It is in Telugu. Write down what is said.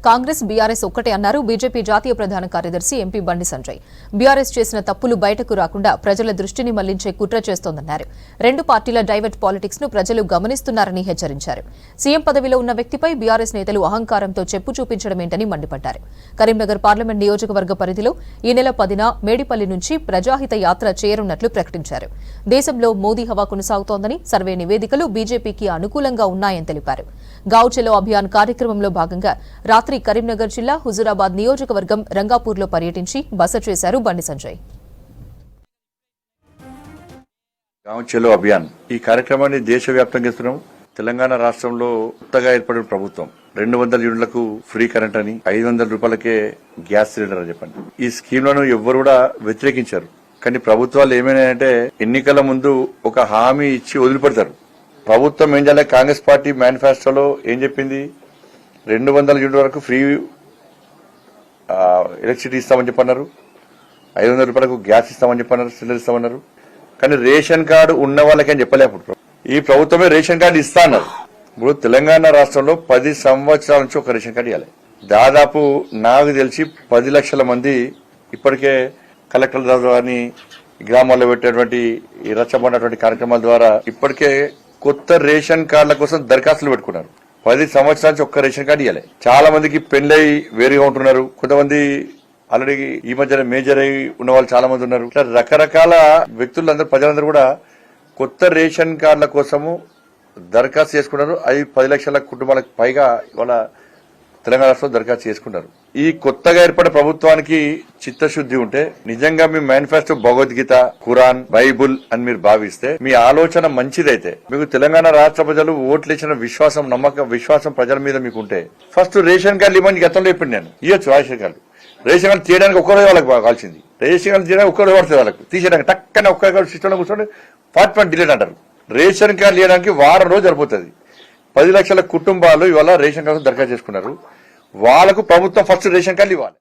కాంగ్రెస్ బీఆర్ఎస్ ఒక్కటే అన్నారు బీజేపీ జాతీయ ప్రధాన కార్యదర్శి ఎంపీ బండి సంజయ్. బీఆర్ఎస్ చేసిన తప్పులు బయటకు రాకుండా ప్రజల దృష్టిని మళ్లించే కుట్ర చేస్తోందన్నారు. రెండు పార్టీల డైవర్ట్ పాలిటిక్స్ ను ప్రజలు గమనిస్తున్నారని హెచ్చరించారు. సీఎం పదవిలో ఉన్న వ్యక్తిపై బీఆర్ఎస్ నేతలు అహంకారంతో చెప్పు చూపించడమేంటని మండిపడ్డారు. కరీంనగర్ పార్లమెంట్ నియోజకవర్గ పరిధిలో ఈ నెల 10న మేడిపల్లి నుంచి ప్రజాహిత యాత్ర చేయనున్నట్లు ప్రకటించారు. దేశంలో మోదీ హవా కొనసాగుతోందని, సర్వే నివేదికలు బీజేపీకి అనుకూలంగా ఉన్నాయని తెలిపారు. గావ్ చలో అభియాన్ కార్యక్రమంలో భాగంగా రాత్రి కరీంనగర్ జిల్లా హుజూరాబాద్ నియోజకవర్గం రంగాపూర్లో పర్యటించి బస చేశారు బండి సంజయ్. గావ్ చలో అభియాన్ ఈ కార్యక్రమాన్ని దేశవ్యాప్తంగా ఇస్తున్నాం. తెలంగాణ రాష్ట్రంలో కొత్తగా ఏర్పడిన ప్రభుత్వం 200 యూనిట్లకు ఫ్రీ కరెంట్ అని, 500 రూపాయలకే గ్యాస్ సిలిండర్ అని చెప్పండి. ఈ స్కీమ్లను ఎవ్వరు కూడా వ్యతిరేకించారు. కానీ ప్రభుత్వాలు ఏమైనాయంటే ఎన్నికల ముందు ఒక హామీ ఇచ్చి వదిలిపెడతారు. ప్రభుత్వం ఏం చేయాలి? కాంగ్రెస్ పార్టీ మేనిఫెస్టోలో ఏం చెప్పింది? 200 యూనిట్ వరకు ఫ్రీ ఎలక్ట్రిసిటీ ఇస్తామని చెప్పన్నారు, 500 రూపాయలకు గ్యాస్ ఇస్తామని చెప్పన్నారు, సిలిండర్ ఇస్తామన్నారు. కానీ రేషన్ కార్డు ఉన్న వాళ్ళకి అని చెప్పలే. అప్పుడు ఈ ప్రభుత్వమే రేషన్ కార్డు ఇస్తా అన్నారు. ఇప్పుడు తెలంగాణ రాష్ట్రంలో 10 సంవత్సరాల నుంచి ఒక రేషన్ కార్డు ఇవ్వాలి. దాదాపు నాకు తెలిసి 10 లక్షల మంది ఇప్పటికే కలెక్టర్ల ద్వారా గ్రామాల్లో పెట్టేటువంటి ఈ రచ్చబడినటువంటి కార్యక్రమాల ద్వారా ఇప్పటికే కొత్త రేషన్ కార్డుల కోసం దరఖాస్తులు పెట్టుకున్నారు. 10 సంవత్సరాల నుంచి ఒక్క రేషన్ కార్డు ఇవ్వాలి. చాలా మందికి పెళ్లై వేరుగా ఉంటున్నారు. కొంతమంది ఆల్రెడీ ఈ మధ్యన మేజర్ అయి ఉన్న వాళ్ళు చాలా మంది ఉన్నారు. ఇట్లా రకరకాల వ్యక్తులందరూ, ప్రజలందరూ కూడా కొత్త రేషన్ కార్డుల కోసము దరఖాస్తు చేసుకున్నారు. అది 10 లక్షల కుటుంబాలకు పైగా ఇవాళ తెలంగాణ రాష్ట్రంలో దరఖాస్తు చేసుకున్నారు. ఈ కొత్తగా ఏర్పడిన ప్రభుత్వానికి చిత్తశుద్ధి ఉంటే, నిజంగా మీ మేనిఫెస్టో భగవద్గీత, ఖురాన్, బైబుల్ అని మీరు భావిస్తే, మీ ఆలోచన మంచిదైతే, మీకు తెలంగాణ రాష్ట్ర ప్రజలు ఓట్లు ఇచ్చిన విశ్వాసం ప్రజల మీద మీకు ఉంటే, ఫస్ట్ రేషన్ కార్డులు ఇవ్వని గతంలో చెప్పింది నేను. ఇవ్వచ్చు రేషన్ కార్డు. రేషన్ కార్డు తీయడానికి ఒక్కరోజు వాళ్ళకి కావాల్సింది. రేషన్ కార్డు తీయడానికి ఒక్కరోజు పడుతుంది. వాళ్ళకి తీసేయడానికి టక్కనే ఒక్క సిస్టంలో కూర్చొని 40 డిలేట్ అంటారు. రేషన్ కార్డు ఇవ్వడానికి వారం రోజు సరిపోతుంది. 10 లక్షల కుటుంబాలు ఇవాళ రేషన్ కార్డు దరఖాస్తు చేసుకున్నారు. వాళ్ళకు ప్రభుత్వం ఫస్ట్ రేషన్ కార్డు ఇవ్వాలి.